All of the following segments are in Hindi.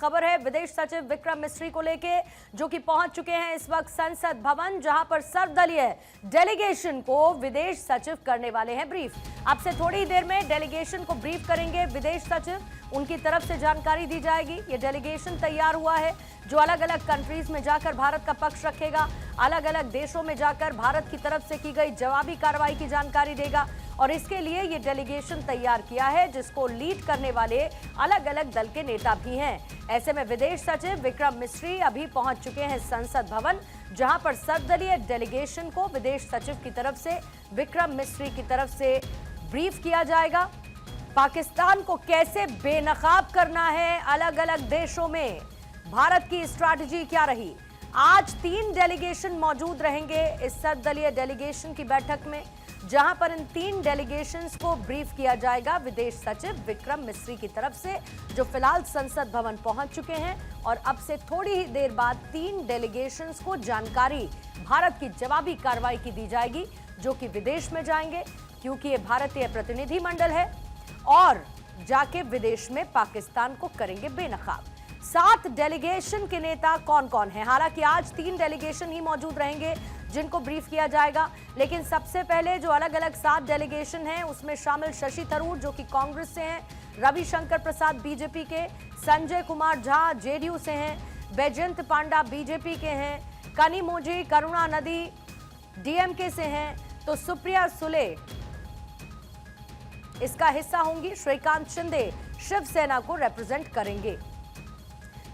खबर है विदेश सचिव विक्रम मिस्री को लेके, जो कि पहुंच चुके हैं इस वक्त संसद भवन, जहां पर सर्वदलीय डेलीगेशन को विदेश सचिव करने वाले हैं ब्रीफ। अब से थोड़ी देर में डेलीगेशन को ब्रीफ करेंगे विदेश सचिव, उनकी तरफ से जानकारी दी जाएगी। ये डेलीगेशन तैयार हुआ है जो अलग अलग कंट्रीज में जाकर भारत का पक्ष रखेगा, अलग अलग देशों में जाकर भारत की तरफ से की गई जवाबी कार्रवाई की जानकारी देगा। और इसके लिए ये डेलीगेशन तैयार किया है जिसको लीड करने वाले अलग अलग दल के नेता भी हैं। ऐसे में विदेश सचिव विक्रम मिस्री अभी पहुंच चुके हैं संसद भवन, जहां पर सर्वदलीय डेलीगेशन को विदेश सचिव की तरफ से विक्रम मिस्री की तरफ से ब्रीफ किया जाएगा। पाकिस्तान को कैसे बेनकाब करना है अलग अलग देशों में, भारत की स्ट्रैटेजी क्या रही। आज 3 डेलीगेशन मौजूद रहेंगे इस सर्वदलीय डेलीगेशन की बैठक में, जहां पर इन 3 डेलीगेशंस को ब्रीफ किया जाएगा विदेश सचिव विक्रम मिस्री की तरफ से, जो फिलहाल संसद भवन पहुंच चुके हैं। और अब से थोड़ी ही देर बाद 3 डेलीगेशंस को जानकारी भारत की जवाबी कार्रवाई की दी जाएगी, जो कि विदेश में जाएंगे, क्योंकि ये भारतीय प्रतिनिधि मंडल है और जाके विदेश में पाकिस्तान को करेंगे बेनकाब। 7 डेलीगेशन के नेता कौन कौन हैं? हालांकि आज 3 डेलीगेशन ही मौजूद रहेंगे जिनको ब्रीफ किया जाएगा, लेकिन सबसे पहले जो अलग अलग 7 डेलीगेशन हैं उसमें शामिल शशि थरूर जो कि कांग्रेस से हैं, रविशंकर प्रसाद बीजेपी के, संजय कुमार झा जेडीयू से हैं, बैजयंत पांडा बीजेपी के हैं, कनिमोझी करुणानिधि डीएमके से हैं, तो सुप्रिया सुले इसका हिस्सा होंगी, श्रीकांत शिंदे शिवसेना को रिप्रेजेंट करेंगे।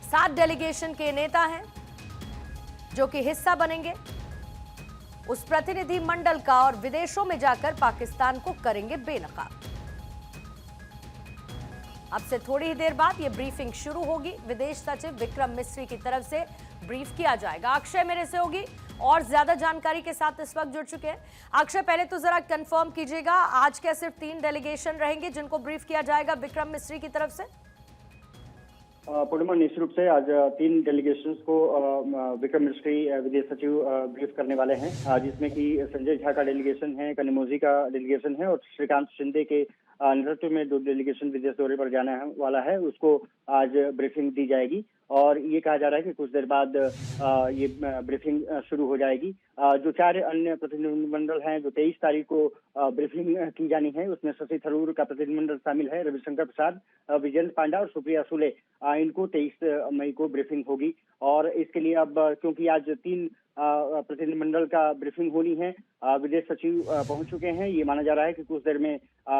7 डेलीगेशन के नेता हैं जो कि हिस्सा बनेंगे उस प्रतिनिधि मंडल का और विदेशों में जाकर पाकिस्तान को करेंगे बेनकाब। अब से थोड़ी ही देर बाद यह ब्रीफिंग शुरू होगी, विदेश सचिव विक्रम मिस्री की तरफ से ब्रीफ किया जाएगा। अक्षय मेरे से होगी और ज्यादा जानकारी के साथ इस वक्त जुड़ चुके हैं। अक्षय, पहले तो जरा कंफर्म कीजिएगा, आज क्या सिर्फ 3 डेलीगेशन रहेंगे जिनको ब्रीफ किया जाएगा विक्रम मिस्री की तरफ से? पूर्णिमा, निश्चित रूप से आज 3 डेलीगेशंस को विक्रम मिस्री विदेश सचिव ब्रीफ करने वाले हैं, जिसमें कि संजय झा का डेलीगेशन है, कनिमोझी का डेलीगेशन है और श्रीकांत शिंदे के नेतृत्व में 2 डेलीगेशन विदेश दौरे पर जाने वाला है, उसको आज ब्रीफिंग दी जाएगी। और ये कहा जा रहा है कि कुछ देर बाद ये ब्रीफिंग शुरू हो जाएगी। जो 4 अन्य प्रतिनिधिमंडल हैं, जो 23 तारीख को ब्रीफिंग की जानी है, उसमें शशि थरूर का प्रतिनिधिमंडल शामिल है, रविशंकर प्रसाद, विजयंत पांडा और सुप्रिया सुले, इनको 23 मई को ब्रीफिंग होगी। और इसके लिए अब क्योंकि आज 3 प्रतिनिधिमंडल का ब्रीफिंग होनी है, विदेश सचिव पहुंच चुके हैं, ये माना जा रहा है कि कुछ देर में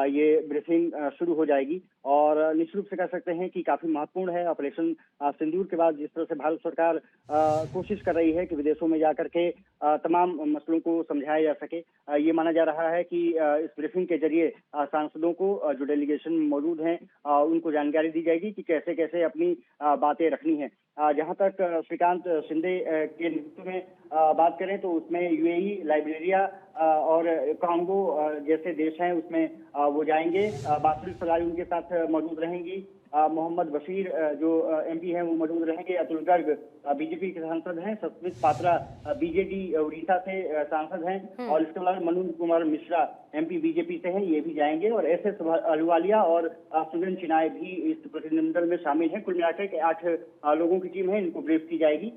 ये ब्रीफिंग शुरू हो जाएगी। और निश्चित रूप से कह सकते हैं कि काफी महत्वपूर्ण है। ऑपरेशन सिंदूर के बाद जिस तरह से भारत सरकार कोशिश कर रही है कि विदेशों में जाकर के तमाम मसलों को समझाया जा सके, ये माना जा रहा है कि इस ब्रीफिंग के जरिए सांसदों को, जो डेलीगेशन मौजूद हैं, उनको जानकारी दी जाएगी कि कैसे कैसे अपनी बातें रखनी है। जहां तक श्रीकांत शिंदे के नेतृत्व में बात करें तो उसमें यूएई, लाइबेरिया और कांगो जैसे देश हैं, उसमें वो जाएंगे। बासिल सलाई उनके साथ मौजूद रहेंगी। मोहम्मद बशीर जो एमपी हैं वो मौजूद रहेंगे। अतुल गर्ग बीजेपी के सांसद हैं। सस्मित पात्रा बीजेडी उड़ीसा से सांसद हैं। और इसके अलावा मनोज कुमार मिश्रा एमपी बीजेपी से हैं, ये भी जाएंगे। और एसएस अहलुवालिया और सुजन चिनाय भी इस प्रतिनिधिमंडल में शामिल हैं। कुल मिलाकर के 8 लोगों की टीम है, इनको ब्रीफ की जाएगी।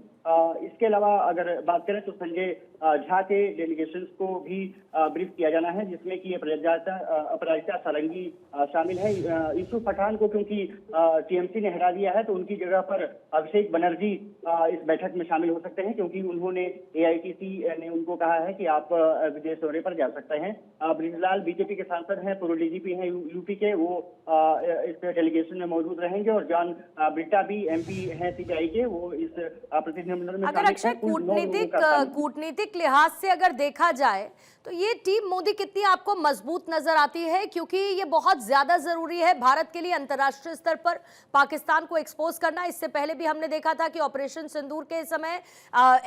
इसके अलावा अगर बात करें तो संजय झा के डेलीगेशंस को भी ब्रीफ किया जाना है, जिसमें कि अपराजिता सारंगी शामिल है। यूसुफ पठान को क्योंकि टीएमसी ने हटा दिया है, तो उनकी जगह पर अभिषेक बनर्जी इस बैठक में शामिल हो सकते हैं, क्योंकि उन्होंने एआईटीसी ने उनको कहा है कि आप विदेश दौरे पर जा सकते हैं। ब्रिजलाल बीजेपी के सांसद हैं, पूर्व डीजीपी हैं यूपी के, वो इस डेलीगेशन में मौजूद रहेंगे। और जॉन ब्रिटा भी एमपी हैं सीपीआई के, वो इस प्रतिनिधिमंडल में। अगर अक्षय कूटनीतिक लिहाज से अगर देखा जाए तो ये टीम मोदी कितनी आपको मजबूत नजर आती है, क्योंकि ये बहुत ज्यादा जरूरी है भारत के लिए अंतर्राष्ट्रीय स्तर पर पाकिस्तान को एक्सपोज करना। इससे पहले भी हमने देखा था कि ऑपरेशन सिंदूर के समय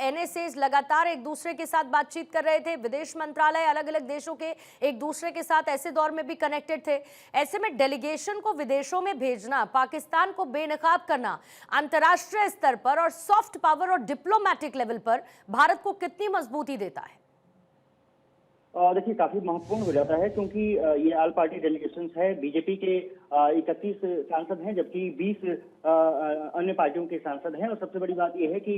एनएसएस लगातार एक दूसरे के साथ बातचीत कर रहे थे, विदेश मंत्रालय अलग अलग देशों के एक दूसरे के साथ ऐसे दौर में भी कनेक्टेड थे। ऐसे में डेलीगेशन को विदेशों में भेजना, पाकिस्तान को बेनकाब करना अंतर्राष्ट्रीय स्तर पर और सॉफ्ट पावर और डिप्लोमैटिक लेवल पर भारत को कितनी मजबूती देता है? देखिए, काफी महत्वपूर्ण हो जाता है, क्योंकि ये ऑल पार्टी डेलीगेशंस है। बीजेपी के 31 सांसद हैं, जबकि 20 अन्य पार्टियों के सांसद हैं। और सबसे बड़ी बात यह है कि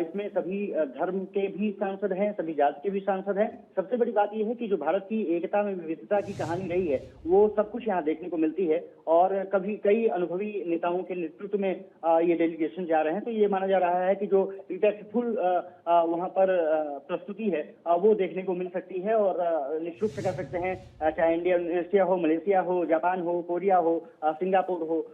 इसमें सभी धर्म के भी सांसद हैं, सभी जाति के भी सांसद हैं। सबसे बड़ी बात यह है कि जो भारत की एकता में विविधता की कहानी रही है, वो सब कुछ यहाँ देखने को मिलती है। और कभी कई अनुभवी नेताओं के नेतृत्व में ये डेलीगेशन जा रहे हैं, तो ये माना जा रहा है कि जो इम्पैक्टफुल वहां पर प्रस्तुति है वो देखने को मिल सकती है। और निश्चित रूप से कह सकते हैं, चाहे इंडोनेशिया हो, मलेशिया हो, जापान हो, कोरिया हो, सिंगापुर हो,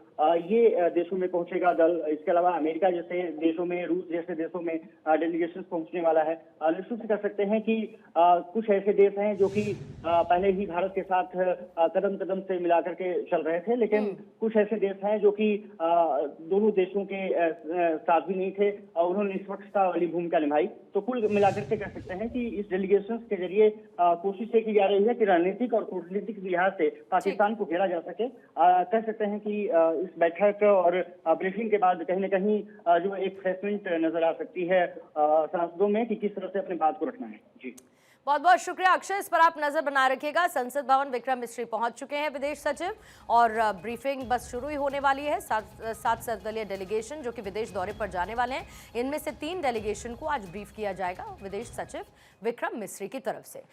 ये देशों में पहुंचेगा दल। इसके अलावा अमेरिका जैसे देशों में, रूस जैसे देशों में डेलीगेशन पहुंचने वाला है। निश्चित से कह सकते हैं कि कुछ ऐसे देश हैं जो कि पहले ही भारत के साथ कदम कदम से मिलाकर के चल रहे थे, लेकिन कुछ ऐसे देश हैं जो कि दोनों देशों के साथ भी नहीं थे और उन्होंने निष्पक्षता वाली भूमिका निभाई। तो कुल मिलाकर के कह सकते हैं कि इस डेलीगेशन के जरिए कोशिश ये की जा रही है कि रणनीतिक और कूटनीतिक लिहाज से पाकिस्तान को घेरा जा सके। कह सकते हैं कि इस बैठक और ब्रीफिंग के बाद कहीं न कहीं जो एक फ्रेशमेंट नजर आ सकती है सांसदों में कि किस तरह से अपने बात को रखना है। जी, बहुत बहुत शुक्रिया अक्षय, इस पर आप नजर बनाए रखिएगा। संसद भवन विक्रम मिस्री पहुंच चुके हैं विदेश सचिव, और ब्रीफिंग बस शुरू ही होने वाली है। 7 सर्वदलीय डेलीगेशन जो कि विदेश दौरे पर जाने वाले हैं, इनमें से 3 डेलीगेशन को आज ब्रीफ किया जाएगा विदेश सचिव विक्रम मिस्री की तरफ से।